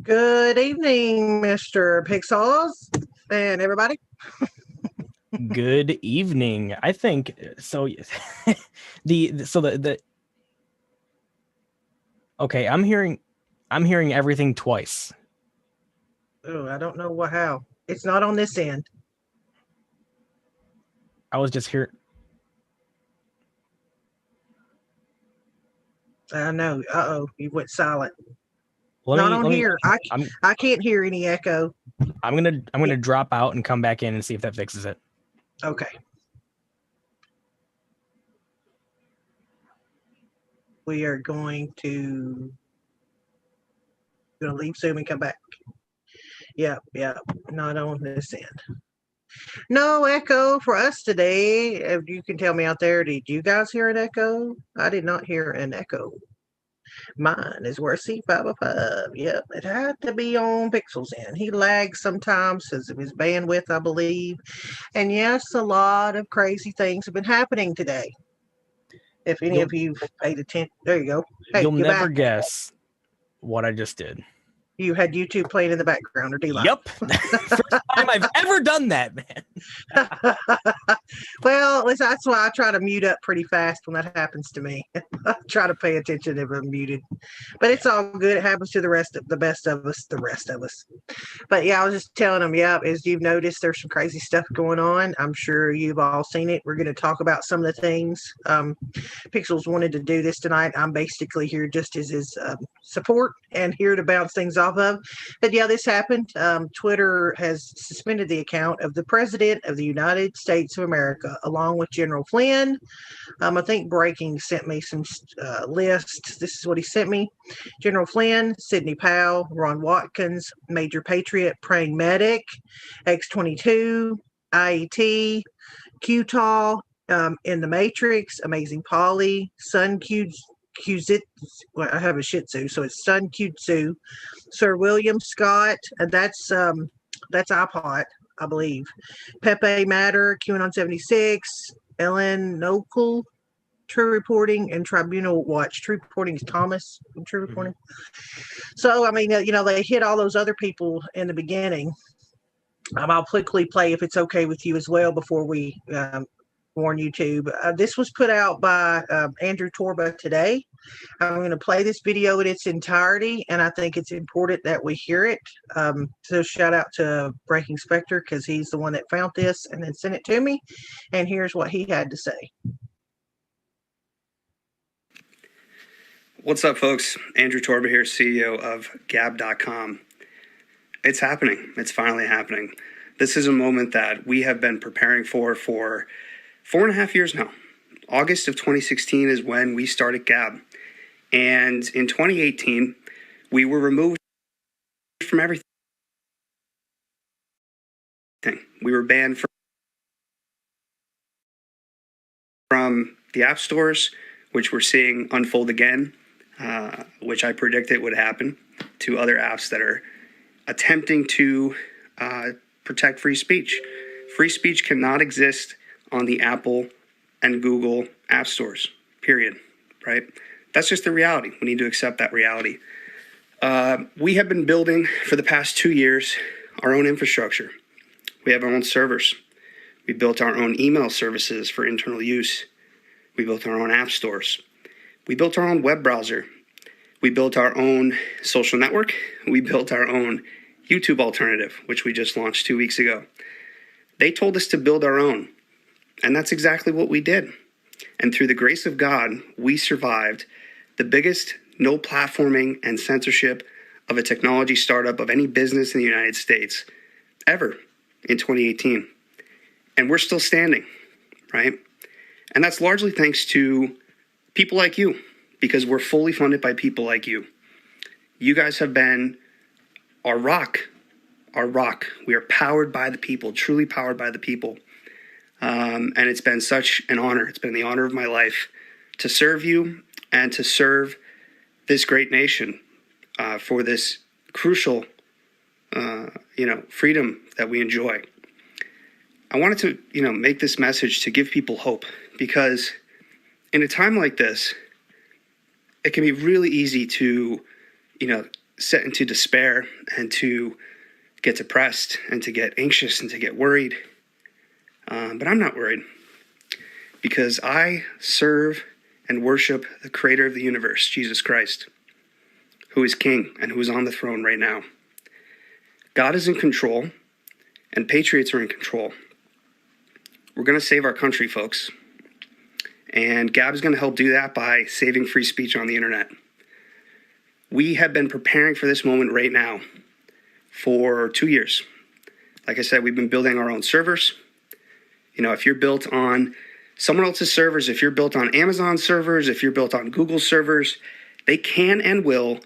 Good evening, Mr. Pixels and everybody. Good evening. I think so. the okay. I'm hearing everything twice. Oh, I don't know how. It's not on this end. I was just here. I know. Uh-oh, you went silent. Let Not on me. here. I can't hear any echo. I'm gonna drop out and come back in and see if that fixes it. Okay. We are going to leave Zoom and come back. Yeah. Not on this end. No echo for us today. If you can tell me out there, did you guys hear an echo? I did not hear an echo. Mine is worth C505. Yep, it had to be on Pixels End. He lags sometimes because of his bandwidth, I believe. And yes, a lot of crazy things have been happening today. If any of you paid attention, there you go. Hey, you'll never back. guess what I just did. You had YouTube playing in the background, or D-Live? Yep. First time I've ever done that, man. Well, that's why I try to mute up pretty fast when that happens to me. I try to pay attention if I'm muted. But it's all good. It happens to the rest of us. But yeah, I was just telling them, as you've noticed, there's some crazy stuff going on. I'm sure you've all seen it. We're going to talk about some of the things. Pixels wanted to do this tonight. I'm basically here just as his support and here to bounce things off of. But yeah, this happened. Twitter has suspended the account of the President of the United States of America, along with General Flynn. I think Breaking sent me some lists. This is what he sent me. General Flynn, Sidney Powell, Ron Watkins, Major Patriot, Praying Medic, X-22, IET, QTAL, In the Matrix, Amazing Polly, Sun Qzit. Well, I have a Shih Tzu, so it's Sun Qzitsu, Sir William Scott, and that's iPod, I believe. Pepe Matter, QAnon 76, Ellen Nokel, True Reporting, and Tribunal Watch. True Reporting is Thomas from True Reporting. So, I mean, they hit all those other people in the beginning. I'll quickly play if it's okay with you as well before we warn YouTube. This was put out by Andrew Torba today. I'm going to play this video in its entirety, and I think it's important that we hear it. So shout out to Breaking Spectre because he's the one that found this and then sent it to me. And here's what he had to say. What's up, folks? Andrew Torba here, CEO of Gab.com. It's happening. It's finally happening. This is a moment that we have been preparing for 4.5 years now. August of 2016 is when we started Gab. And in 2018, we were removed from everything. We were banned from the app stores, which we're seeing unfold again, which I predicted would happen to other apps that are attempting to protect free speech. Free speech cannot exist on the Apple and Google app stores, period, right? That's just the reality. We need to accept that reality. We have been building for the past 2 years our own infrastructure. We have our own servers. We built our own email services for internal use. We built our own app stores. We built our own web browser. We built our own social network. We built our own YouTube alternative, which we just launched 2 weeks ago. They told us to build our own, and that's exactly what we did. And through the grace of God, we survived the biggest no platforming and censorship of a technology startup of any business in the United States ever in 2018. And we're still standing, right? And that's largely thanks to people like you, because we're fully funded by people like you. You guys have been our rock. We are powered by the people, truly powered by the people. And it's been such an honor. It's been the honor of my life to serve you and to serve this great nation for this crucial, freedom that we enjoy. I wanted to, make this message to give people hope, because in a time like this, it can be really easy to, set into despair and to get depressed and to get anxious and to get worried. But I'm not worried because I serve and worship the creator of the universe, Jesus Christ, who is king and who is on the throne right now. God is in control and patriots are in control. We're going to save our country, folks. And Gab is going to help do that by saving free speech on the internet. We have been preparing for this moment right now for 2 years. Like I said, we've been building our own servers. You know, if you're built on someone else's servers, if you're built on Amazon servers, if you're built on Google servers, they can and will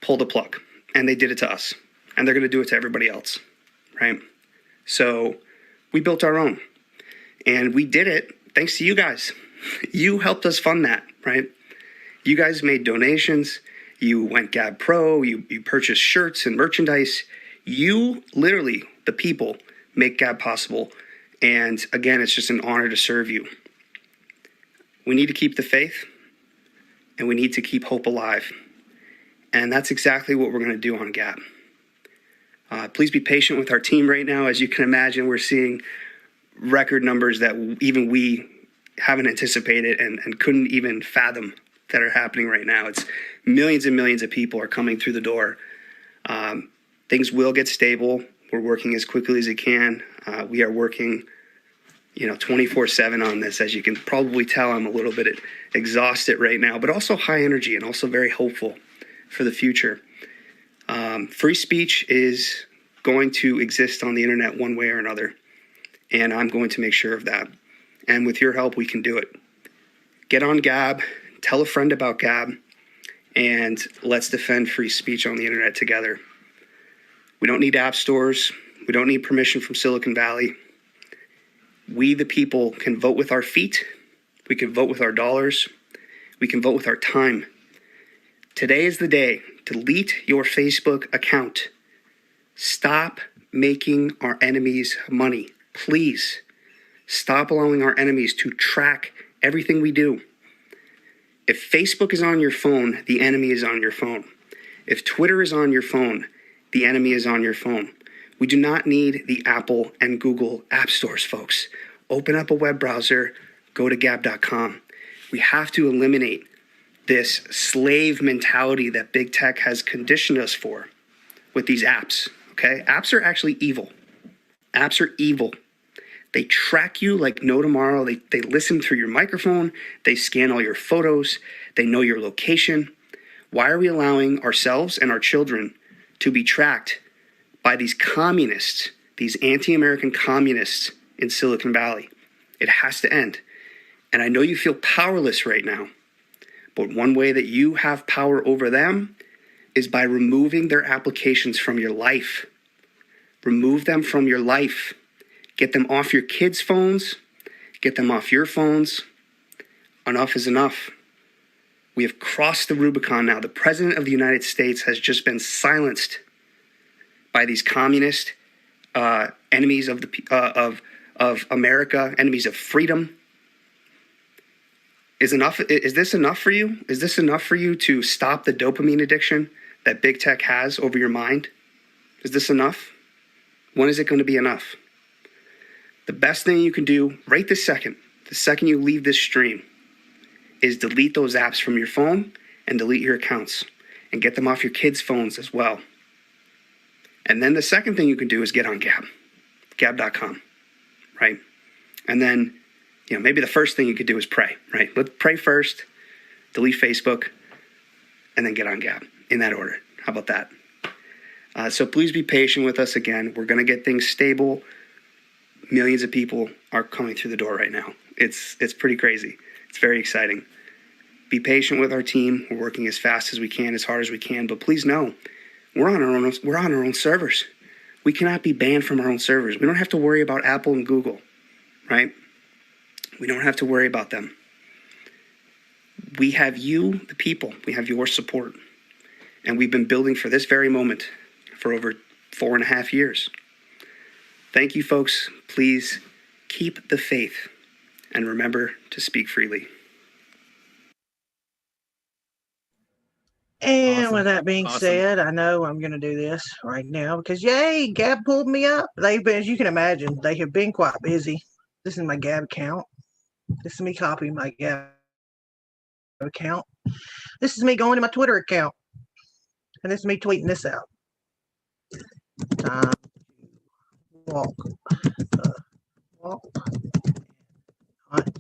pull the plug. And they did it to us. And they're going to do it to everybody else, right? So we built our own. And we did it thanks to you guys. You helped us fund that, right? You guys made donations. You went Gab Pro. You purchased shirts and merchandise. You literally, the people, make Gab possible. And again, it's just an honor to serve you. We need to keep the faith and we need to keep hope alive. And that's exactly what we're going to do on Gab. Please be patient with our team right now. As you can imagine, we're seeing record numbers that even we haven't anticipated and couldn't even fathom that are happening right now. It's millions and millions of people are coming through the door. Things will get stable. We're working as quickly as it can. We are working, 24/7 on this. As you can probably tell, I'm a little bit exhausted right now, but also high energy and also very hopeful for the future. Free speech is going to exist on the internet one way or another, and I'm going to make sure of that. And with your help, we can do it. Get on Gab, tell a friend about Gab, and let's defend free speech on the internet together. We don't need app stores. We don't need permission from Silicon Valley. We, the people, can vote with our feet. We can vote with our dollars. We can vote with our time. Today is the day. Delete your Facebook account. Stop making our enemies money. Please stop allowing our enemies to track everything we do. If Facebook is on your phone, the enemy is on your phone. If Twitter is on your phone, the enemy is on your phone. We do not need the Apple and Google app stores, folks. Open up a web browser, go to gab.com. We have to eliminate this slave mentality that big tech has conditioned us for with these apps, okay? Apps are actually evil. Apps are evil. They track you like no tomorrow. They listen through your microphone. They scan all your photos. They know your location. Why are we allowing ourselves and our children to be tracked by these communists, these anti-American communists in Silicon Valley? It has to end. And I know you feel powerless right now, but one way that you have power over them is by removing their applications from your life. Remove them from your life. Get them off your kids' phones. Get them off your phones. Enough is enough. We have crossed the Rubicon now. The President of the United States has just been silenced by these communist enemies of America, enemies of freedom. Is this enough for you? Is this enough for you to stop the dopamine addiction that big tech has over your mind? Is this enough? When is it going to be enough? The best thing you can do right this second, the second you leave this stream, is delete those apps from your phone and delete your accounts and get them off your kids' phones as well. And then the second thing you can do is get on Gab, gab.com, right? And then, maybe the first thing you could do is pray, right? Let's pray first, delete Facebook, and then get on Gab in that order. How about that? So please be patient with us again. We're going to get things stable. Millions of people are coming through the door right now. It's pretty crazy. It's very exciting. Be patient with our team. We're working as fast as we can, as hard as we can. But please know, we're on our own servers. We cannot be banned from our own servers. We don't have to worry about Apple and Google, right? We don't have to worry about them. We have you, the people. We have your support. And we've been building for this very moment for over 4.5 years. Thank you, folks. Please keep the faith and remember to speak freely. And Awesome. with that being Awesome. said, I know I'm going to do this right now because, yay, Gab pulled me up. They've been, as you can imagine, they have been quite busy. This is my Gab account. This is me copying my Gab account. This is me going to my Twitter account. And this is me tweeting this out. Time to walk. Walk. Hunt.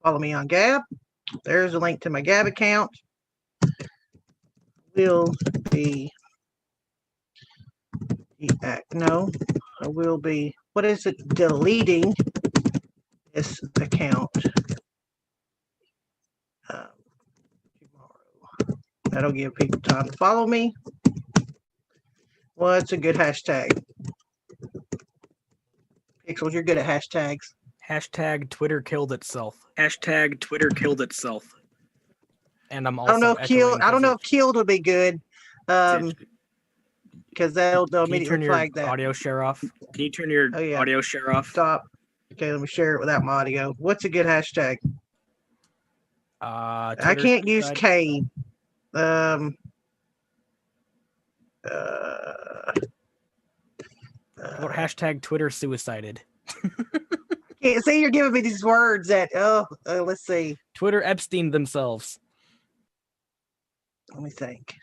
Follow me on Gab. There's a link to my Gab account. Will be no, I will be, what is it, deleting this account tomorrow. That'll give people time to follow me. What's a good hashtag? Pixels, you're good at hashtags. Hashtag Twitter killed itself. Hashtag Twitter killed itself. And I'm also I don't know if killed would be good. Because they'll immediately flag that. Audio share off? Can you turn your audio share off? Stop. Okay, let me share it without my audio. What's a good hashtag? I can't use K. What hashtag Twitter suicided? Can't see, you're giving me these words that let's see. Twitter Epstein themselves. Let me think.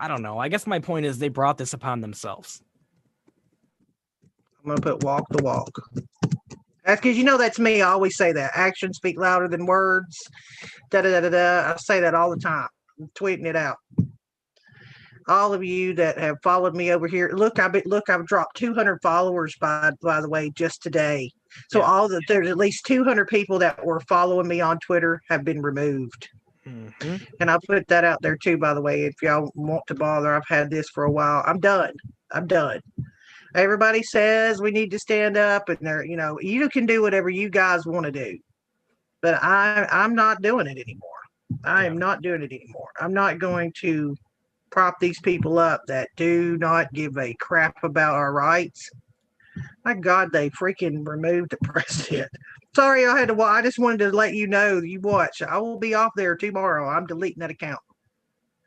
I don't know. I guess my point is they brought this upon themselves. I'm gonna put walk the walk. That's because that's me. I always say that. Actions speak louder than words. Da da da da da. I say that all the time. I'm tweeting it out. All of you that have followed me over here. Look, I've dropped 200 followers by the way, just today. So there's at least 200 people that were following me on Twitter have been removed. Mm-hmm. And I'll put that out there too, by the way, if y'all want to bother. I've had this for a while. I'm done. Everybody says we need to stand up, and you can do whatever you guys want to do, but I'm not doing it anymore. I am not doing it anymore. I'm not going to prop these people up that do not give a crap about our rights. My God, they freaking removed the president. Sorry, I had to watch. I just wanted to let you know. You watch. I will be off there tomorrow. I'm deleting that account.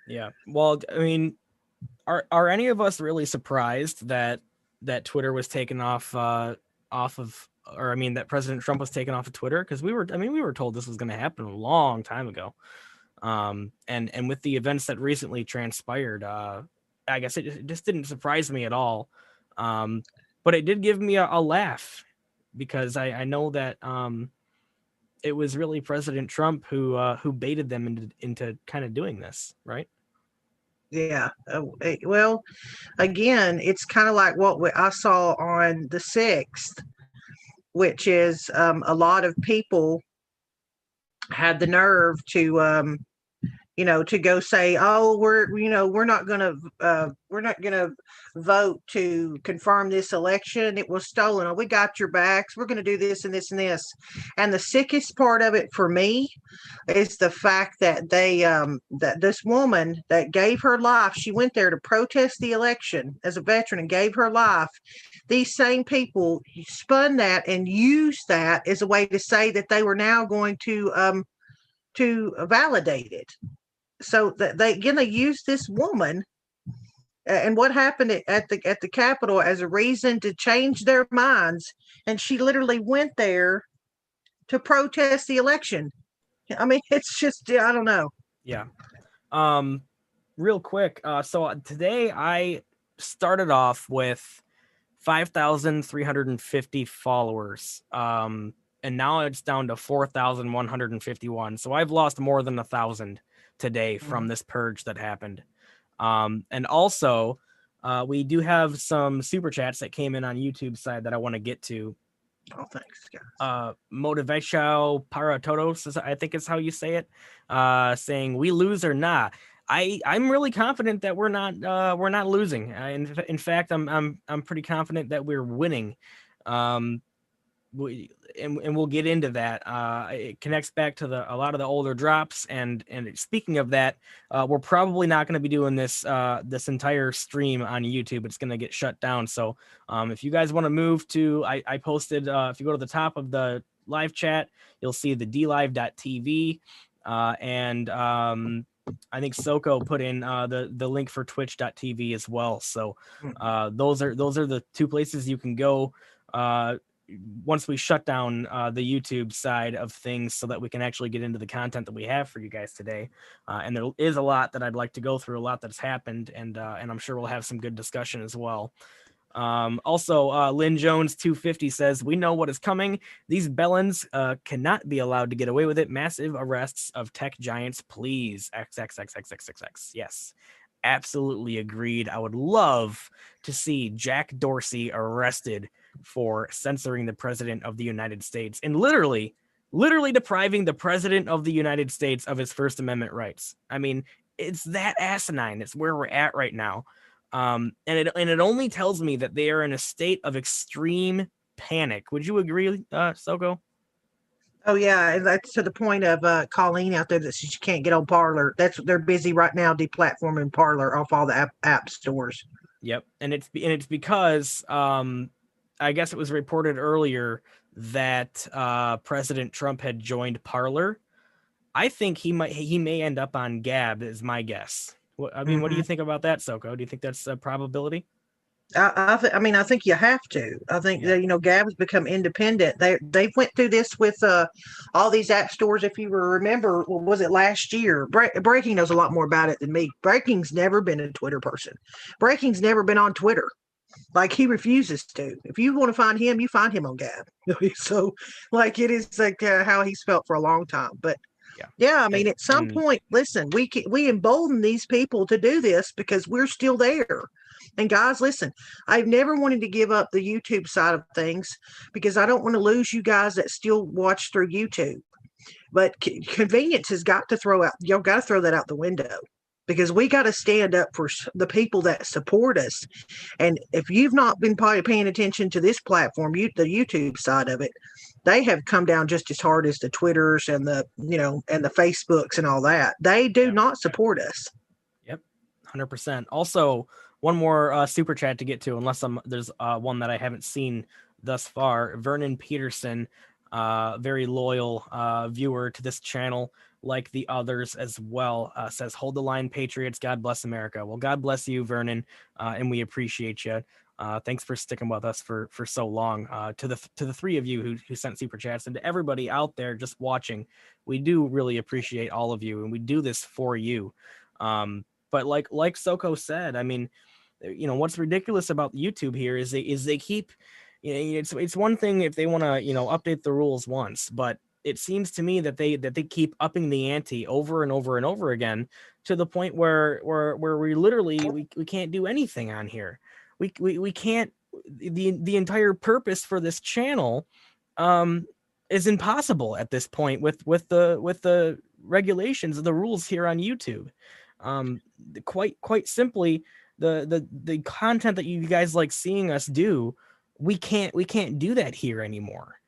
Yeah. Well, I mean, are any of us really surprised that Twitter was taken off that President Trump was taken off of Twitter? Because we were told this was going to happen a long time ago. And with the events that recently transpired, I guess it just didn't surprise me at all. But it did give me a laugh, because I know that it was really President Trump who baited them into kind of doing this, right? Yeah. Well, again, it's kind of like what I saw on the 6th, which is a lot of people had the nerve to to go say, oh, we're not gonna vote to confirm this election. It was stolen. Oh, we got your backs. We're gonna do this and this and this. And the sickest part of it for me is the fact that they that this woman that gave her life, she went there to protest the election as a veteran and gave her life. These same people spun that and used that as a way to say that they were now going to validate it. So that they used this woman and what happened at the Capitol as a reason to change their minds, and she literally went there to protest the election. I mean, it's just, I don't know. Yeah. Real quick. So today I started off with 5,350 followers. And now it's down to 4,151. So I've lost more than 1,000 today from this purge that happened. And also, we do have some super chats that came in on YouTube side that I want to get to. Oh, thanks, guys. Motivacio para todos, I think is how you say it. Saying we lose or not. I'm really confident that we're not losing. In fact, I'm pretty confident that we're winning. we'll get into that. It connects back to a lot of the older drops, and speaking of that, we're probably not going to be doing this entire stream on YouTube. It's going to get shut down. So if you guys want to move to, I posted, if you go to the top of the live chat, you'll see the dlive.tv, and I think Soko put in the link for twitch.tv as well. So those are the two places you can go once we shut down the YouTube side of things, so that we can actually get into the content that we have for you guys today. And there is a lot that I'd like to go through, a lot that's happened, and I'm sure we'll have some good discussion as well. Also, Lynn Jones 250 says, we know what is coming. These bellends cannot be allowed to get away with it. Massive arrests of tech giants, please. XXXXXXX. Yes, absolutely agreed. I would love to see Jack Dorsey arrested for censoring the president of the United States and literally depriving the president of the United States of his First Amendment rights. I mean, it's that asinine. It's where we're at right now. And it only tells me that they are in a state of extreme panic. Would you agree, Soko? Oh yeah, and that's to the point of Colleen out there that says you can't get on Parler. They're busy right now deplatforming Parler off all the app stores. Yep, and it's because I guess it was reported earlier that President Trump had joined Parler. I think he may end up on Gab, is my guess. I mean, what do you think about that, Soko? Do you think that's a probability? I mean, I think you have to. I think that, Gab's become independent. They went through this with all these app stores. If you remember, what was it last year? Breaking knows a lot more about it than me. Breaking's never been a Twitter person. Breaking's never been on Twitter. Like, he refuses to. If you want to find him, you find him on Gab. So, like, it is like how he's felt for a long time. But yeah, I mean, at some point, listen, we embolden these people to do this because we're still there. And guys, listen, I've never wanted to give up the YouTube side of things because I don't want to lose you guys that still watch through YouTube. But convenience has got to y'all got to throw that out the window, because we got to stand up for the people that support us. And if you've not been paying attention to this platform, the YouTube side of it, they have come down just as hard as the Twitters and the Facebooks and all that. They do not support us. Yep, 100%. Also, one more super chat to get to, unless there's one that I haven't seen thus far. Vernon Peterson, very loyal viewer to this channel, like the others as well, says, hold the line, Patriots. God bless America. Well, God bless you, Vernon, and we appreciate you. Thanks for sticking with us for so long. To the three of you who sent super chats, and to everybody out there just watching, we do really appreciate all of you, and we do this for you. But like Soko said, I mean, what's ridiculous about YouTube here is they keep, it's one thing if they want to update the rules once, but it seems to me that they keep upping the ante over and over and over again, to the point where we literally we can't do anything on here. We can't. The entire purpose for this channel is impossible at this point with the regulations of the rules here on YouTube. Quite simply, the content that you guys like seeing us do, we can't do that here anymore.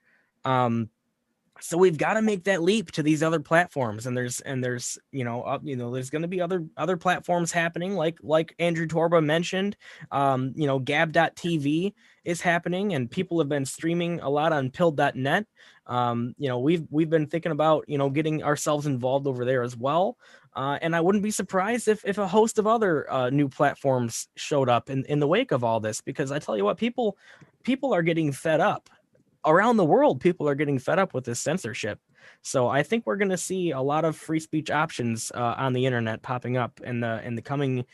So we've got to make that leap to these other platforms, and there's there's going to be other platforms happening, like Andrew Torba mentioned. Gab.tv is happening, and people have been streaming a lot on pill.net. We've been thinking about getting ourselves involved over there as well. And I wouldn't be surprised if a host of other new platforms showed up in the wake of all this, because I tell you what, people are getting fed up. Around the world, people are getting fed up with this censorship. So I think we're going to see a lot of free speech options on the internet popping up in the coming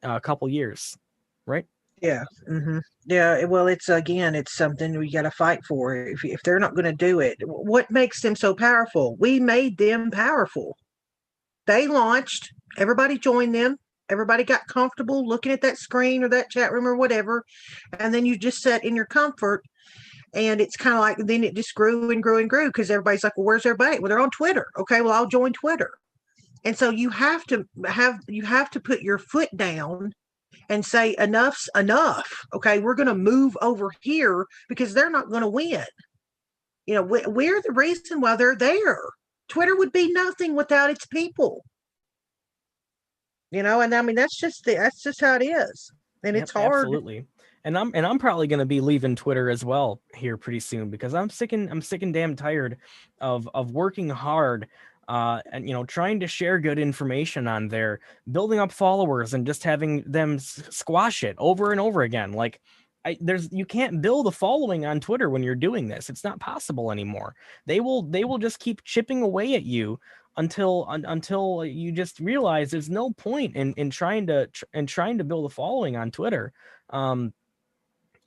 couple years, right? Yeah. Mm-hmm. Yeah. Well, it's something we got to fight for. If they're not going to do it, what makes them so powerful? We made them powerful. They launched, everybody joined them. Everybody got comfortable looking at that screen or that chat room or whatever. And then you just sat in your comfort. And it's kind of like, then it just grew and grew and grew, because everybody's like, well, where's everybody? Well, they're on Twitter. Okay, well, I'll join Twitter. And so you have to put your foot down and say, enough's enough. Okay, we're going to move over here because they're not going to win. we're the reason why they're there. Twitter would be nothing without its people. And I mean that's just how it is, and it's hard. Absolutely. And I'm probably going to be leaving Twitter as well here pretty soon, because I'm sick and damn tired of working hard and trying to share good information on there, building up followers, and just having them squash it over and over again. Like you can't build a following on Twitter when you're doing this. It's not possible anymore. They will just keep chipping away at you until you just realize there's no point in trying to build a following on Twitter.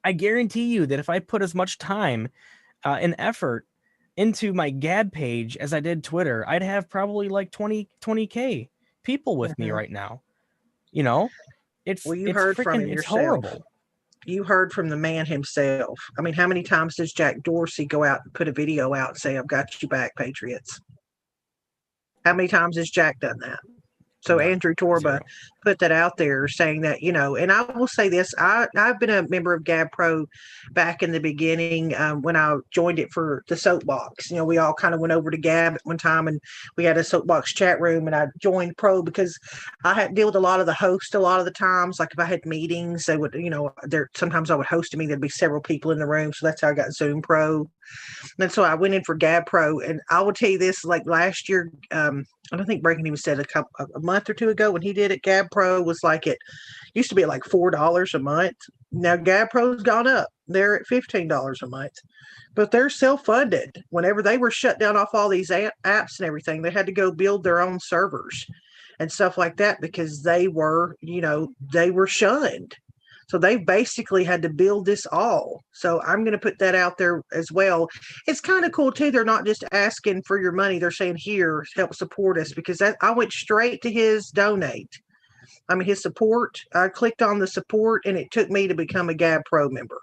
I guarantee you that if I put as much time and effort into my Gab page as I did Twitter, I'd have probably like 20K people with me right now. It's heard from him it's yourself. horrible. You heard from the man himself. I mean, how many times does Jack Dorsey go out and put a video out and say, "I've got you back, Patriots"? How many times has Jack done that? So Andrew Torba put that out there saying that, and I will say this, I've been a member of Gab Pro back in the beginning when I joined it for the Soapbox. We all kind of went over to Gab at one time, and we had a Soapbox chat room, and I joined Pro because I had to deal with a lot of the hosts a lot of the times. Like if I had meetings, they would, sometimes I would host a meeting, there'd be several people in the room. So that's how I got Zoom Pro. And so I went in for Gab Pro, and I will tell you this, like last year, I don't think Breaking even said a month or two ago when he did it, Gab Pro was like it used to be like $4 a month. Now Gab Pro's gone up. They're at $15 a month, but they're self-funded. Whenever they were shut down off all these apps and everything, they had to go build their own servers and stuff like that because they were shunned. So they basically had to build this all. So I'm going to put that out there as well. It's kind of cool too. They're not just asking for your money. They're saying, here, help support us, because I went straight to his donate. I mean, his support, I clicked on the support and it took me to become a Gab Pro member.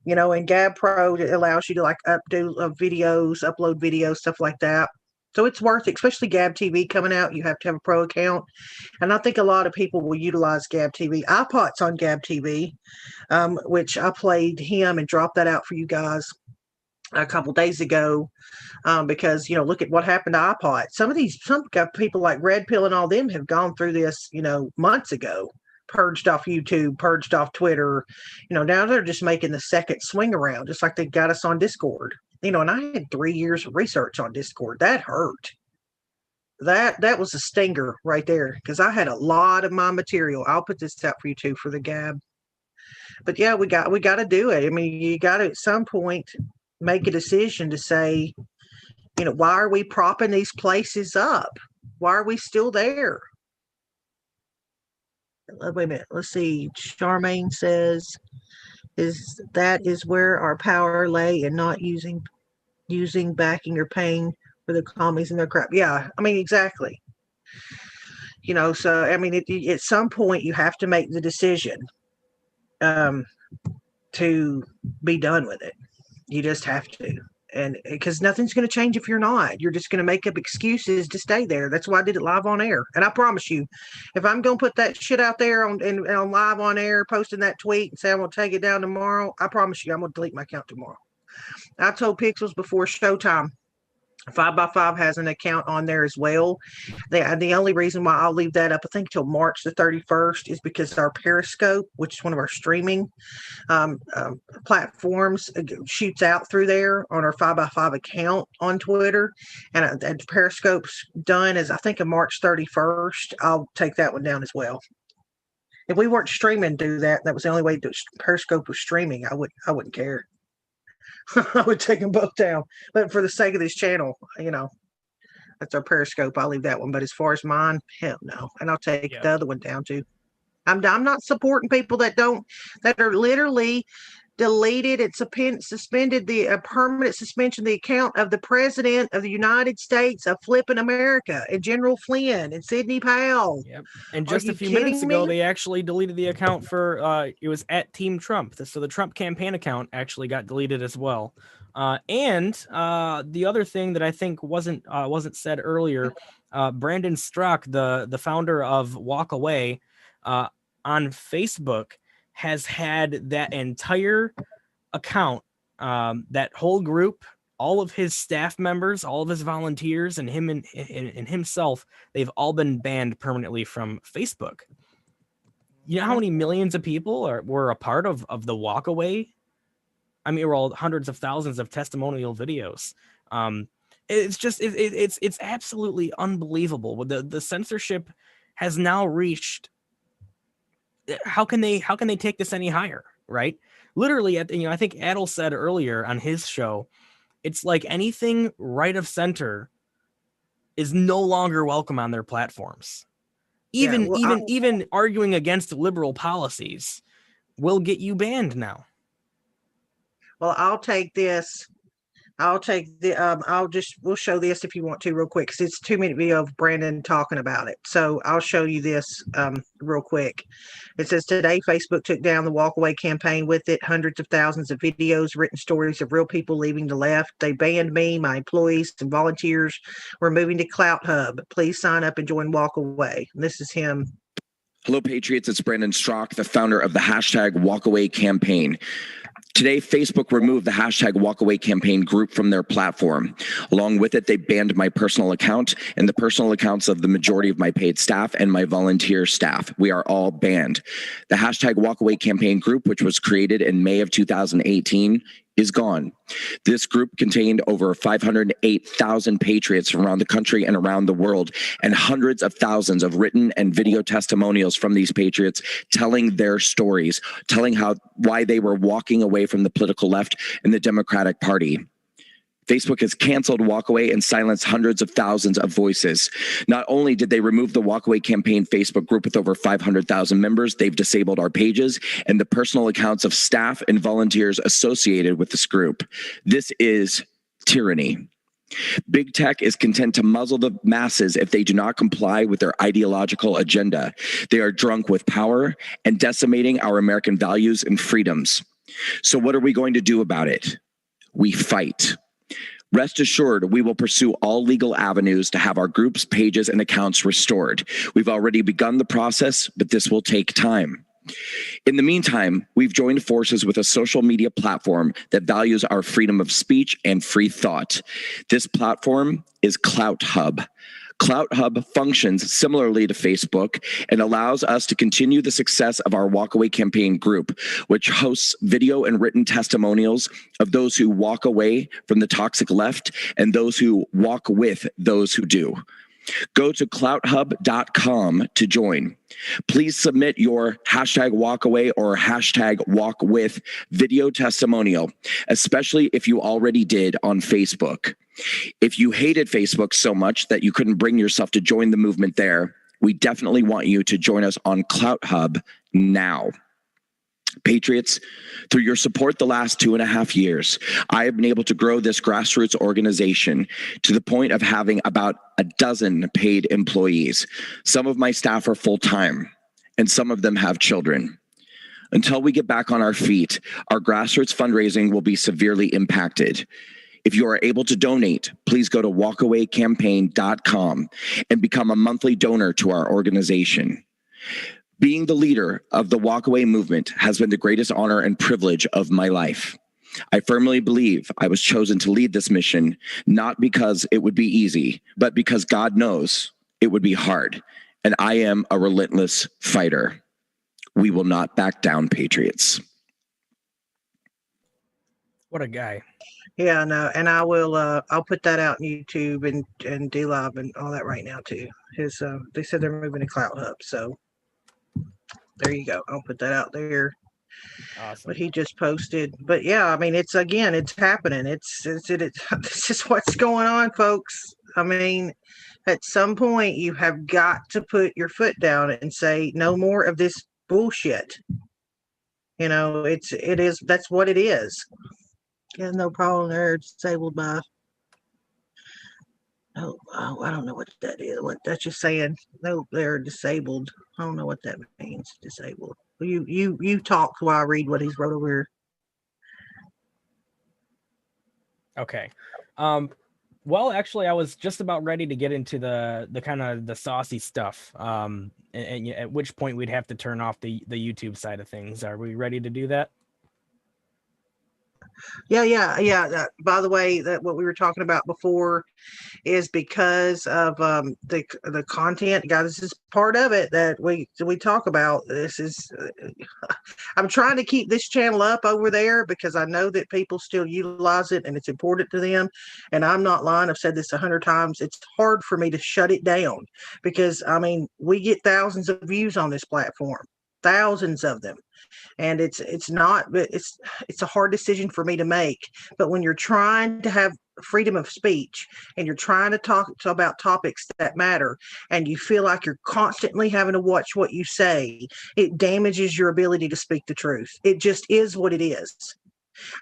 And Gab Pro allows you to like upload videos, stuff like that. So it's worth it, especially Gab TV coming out. You have to have a pro account. And I think a lot of people will utilize Gab TV. iPod's on Gab TV, which I played him and dropped that out for you guys a couple days ago because, look at what happened to iPod. Some people like Red Pill and all them have gone through this, months ago, purged off YouTube, purged off Twitter. Now they're just making the second swing around, just like they got us on Discord. And I had 3 years of research on Discord. That hurt. That was a stinger right there because I had a lot of my material. I'll put this out for you too for the Gab. But yeah, we got to do it. I mean, you got to at some point make a decision to say, why are we propping these places up? Why are we still there? Wait a minute. Let's see. Charmaine says, is where our power lay and not using backing or paying for the commies and their crap. Yeah, I mean, exactly. So I mean, at some point you have to make the decision to be done with it. You just have to. And because nothing's going to change if you're not. You're just going to make up excuses to stay there. That's why I did it live on air. And I promise you, if I'm going to put that shit out there on live on air, posting that tweet and say I'm going to take it down tomorrow, I promise you I'm going to delete my account tomorrow. I told Pixels before Showtime, 5x5 has an account on there as well. The only reason why I'll leave that up, I think, till March the 31st is because our Periscope, which is one of our streaming platforms, shoots out through there on our 5x5 account on Twitter. And Periscope's done as, I think, of March 31st. I'll take that one down as well. If we weren't streaming, do that. That was the only way Periscope was streaming. I wouldn't care. I would take them both down, but for the sake of this channel, that's our Periscope. I'll leave that one. But as far as mine, hell no. And I'll take the other one down too. I'm not supporting people that are literally deleted and suspended a permanent suspension the account of the President of the United States of flipping America and General Flynn and Sidney Powell. Yep. And just a few minutes ago, they actually deleted the account for it was at Team Trump. So the Trump campaign account actually got deleted as well. And the other thing that I think wasn't said earlier, Brandon Strzok, the founder of Walk Away, on Facebook, has had that entire account, that whole group, all of his staff members, all of his volunteers, and him and himself, they've all been banned permanently from Facebook. You know how many millions of people were a part of the walkaway? I mean, we're all hundreds of thousands of testimonial videos. It's just it's absolutely unbelievable. The censorship has now reached. How can they take this any higher, right? Literally, I think Adel said earlier on his show, it's like anything right of center is no longer welcome on their platforms. Even arguing against liberal policies will get you banned now. Well, I'll take this. We'll show this if you want to real quick, because it's a 2-minute video of Brandon talking about it. So I'll show you this real quick. It says, today, Facebook took down the walkaway campaign, with it hundreds of thousands of videos, written stories of real people leaving the left. They banned me, my employees and volunteers. We're moving to Clout Hub. Please sign up and join Walkaway. And this is him. Hello, Patriots. It's Brandon Strock, the founder of the hashtag Walkaway campaign. Today, Facebook removed the hashtag Walkaway campaign group from their platform. Along with it, they banned my personal account and the personal accounts of the majority of my paid staff and my volunteer staff. We are all banned. The hashtag Walkaway campaign group, which was created in May of 2018, is gone. This group contained over 508,000 patriots from around the country and around the world, and hundreds of thousands of written and video testimonials from these patriots telling their stories, telling why they were walking away from the political left and the Democratic Party. Facebook has canceled Walkaway and silenced hundreds of thousands of voices. Not only did they remove the Walkaway campaign Facebook group with over 500,000 members, they've disabled our pages and the personal accounts of staff and volunteers associated with this group. This is tyranny. Big tech is content to muzzle the masses if they do not comply with their ideological agenda. They are drunk with power and decimating our American values and freedoms. So what are we going to do about it? We fight. Rest assured, we will pursue all legal avenues to have our groups, pages, and accounts restored. We've already begun the process, but this will take time. In the meantime, we've joined forces with a social media platform that values our freedom of speech and free thought. This platform is Clout Hub. Clout Hub functions similarly to Facebook and allows us to continue the success of our Walkaway campaign group, which hosts video and written testimonials of those who walk away from the toxic left and those who walk with those who do. Go to clouthub.com to join. Please submit your hashtag walkaway or hashtag walkwith video testimonial, especially if you already did on Facebook. If you hated Facebook so much that you couldn't bring yourself to join the movement there, we definitely want you to join us on Clout Hub now. Patriots, through your support the last 2.5 years, I have been able to grow this grassroots organization to the point of having about a dozen paid employees. Some of my staff are full-time, and some of them have children. Until we get back on our feet, our grassroots fundraising will be severely impacted. If you are able to donate, please go to walkawaycampaign.com and become a monthly donor to our organization. Being the leader of the Walkaway movement has been the greatest honor and privilege of my life. I firmly believe I was chosen to lead this mission, not because it would be easy, but because God knows it would be hard, and I am a relentless fighter. We will not back down, Patriots. What a guy. Yeah, no, and I will. I'll put that out on YouTube and D-Live and all that right now too. They said they're moving to Clout Hub, so there you go. I'll put that out there. Awesome. What he just posted. But yeah, I mean, it's happening. It's this is what's going on, folks. I mean, at some point you have got to put your foot down and say no more of this bullshit. You know, that's what it is. Yeah, no problem there. Disabled by. Oh, I don't know what that is. What that's just saying. No, they're disabled. I don't know what that means. Disabled. You talk while I read what he's wrote over here. Okay. Well, actually, I was just about ready to get into the kind of the saucy stuff. And at which point we'd have to turn off the YouTube side of things. Are we ready to do that? Yeah. By the way, that what we were talking about before is because of the content, guys. This is part of it that we talk about. This is I'm trying to keep this channel up over there because I know that people still utilize it and it's important to them. And I'm not lying. I've said this 100 times. It's hard for me to shut it down because I mean we get thousands of views on this platform, thousands of them. And it's not, but it's a hard decision for me to make. But when you're trying to have freedom of speech and you're trying to talk about topics that matter and you feel like you're constantly having to watch what you say, it damages your ability to speak the truth. It just is what it is.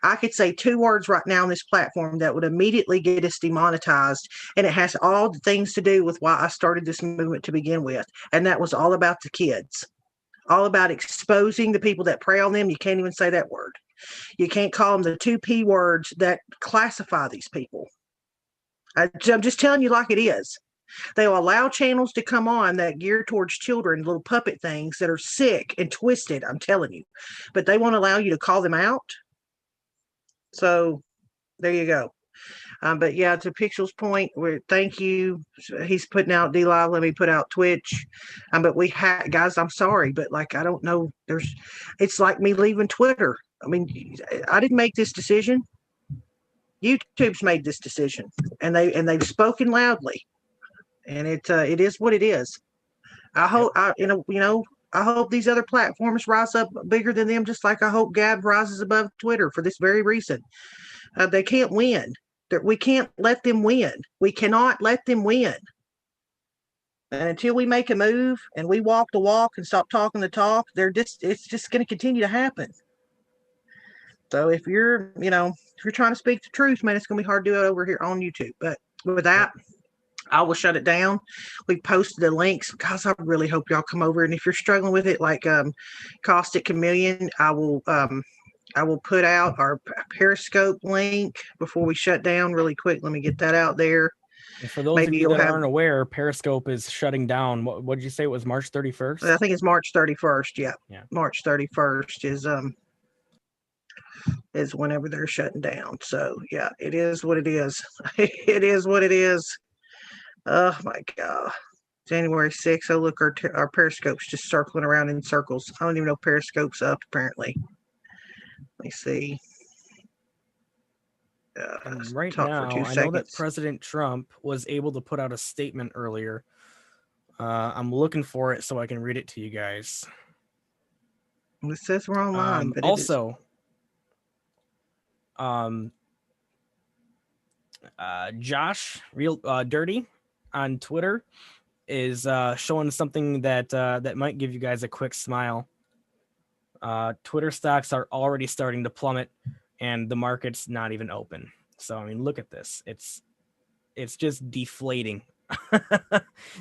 I could say 2 words right now on this platform that would immediately get us demonetized, and it has all the things to do with why I started this movement to begin with, and that was all about the kids. All about exposing the people that prey on them. You can't even say that word. You can't call them the 2 P words that classify these people. I'm just telling you like it is. They'll allow channels to come on that gear towards children, little puppet things that are sick and twisted, I'm telling you. But they won't allow you to call them out. So there you go. But yeah, to Pixel's point, thank you. He's putting out DLive. Let me put out Twitch. But we had guys. I'm sorry, but like I don't know. It's like me leaving Twitter. I mean, I didn't make this decision. YouTube's made this decision, and they've spoken loudly, and it is what it is. I hope I hope these other platforms rise up bigger than them, just like I hope Gab rises above Twitter for this very reason. They can't win. We can't let them win. We cannot let them win. And until we make a move and we walk the walk and stop talking the talk, it's just going to continue to happen. So if you're trying to speak the truth, man, it's going to be hard to do it over here on YouTube. But with that, I will shut it down. We posted the links. Guys, I really hope y'all come over. And if you're struggling with it, like Caustic Chameleon, I will put out our Periscope link before we shut down really quick. Let me get that out there. And for those of you that aren't aware, Periscope is shutting down. What did you say? It was March 31st? I think it's March 31st. Yeah. March 31st is whenever they're shutting down. So yeah, it is what it is. It is what it is. Oh my God. January 6th. Oh, look, our Periscope's just circling around in circles. I don't even know Periscope's up apparently. Let me see. Right now, I know that President Trump was able to put out a statement earlier. I'm looking for it so I can read it to you guys. It says we're online, but also, Josh Real Dirty on Twitter is showing something that might give you guys a quick smile. Twitter stocks are already starting to plummet, and the market's not even open. So I mean, look at this. It's just deflating.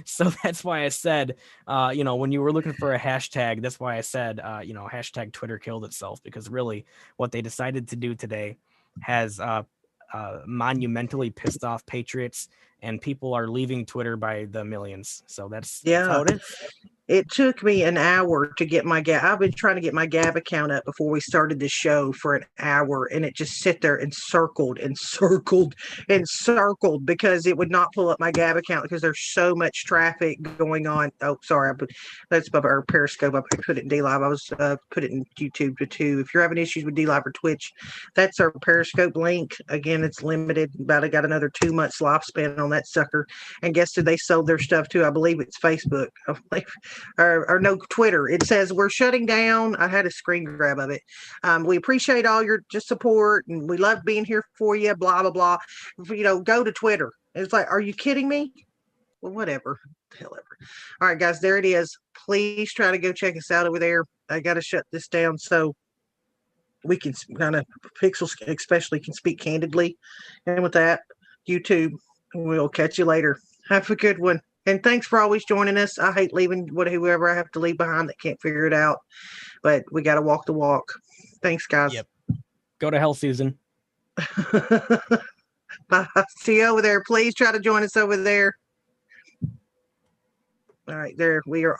So that's why I said, when you were looking for a hashtag, that's why I said, hashtag Twitter killed itself, because really what they decided to do today has monumentally pissed off patriots, and people are leaving Twitter by the millions. So that's how it is. It took me an hour to get my Gab. I've been trying to get my Gab account up before we started the show for an hour, and it just sit there and circled because it would not pull up my Gab account because there's so much traffic going on. Oh, sorry, that's our Periscope. I put it in DLive. I was put it in YouTube too. If you're having issues with DLive or Twitch, that's our Periscope link. Again, it's limited. About I got another 2 months lifespan on that sucker. And guess who they sold their stuff to? I believe it's Facebook. I believe. Or no, Twitter. It says we're shutting down. I had a screen grab of it. We appreciate all your support, and we love being here for you. Blah blah blah. Go to Twitter. It's like, are you kidding me? Well, whatever. Hell ever. All right, guys, there it is. Please try to go check us out over there. I got to shut this down so we can kind of Pixels especially can speak candidly. And with that, YouTube, we'll catch you later. Have a good one. And thanks for always joining us. I hate leaving whoever I have to leave behind that can't figure it out. But we got to walk the walk. Thanks, guys. Yep. Go to hell, Susan. Bye. See you over there. Please try to join us over there. All right, there we are.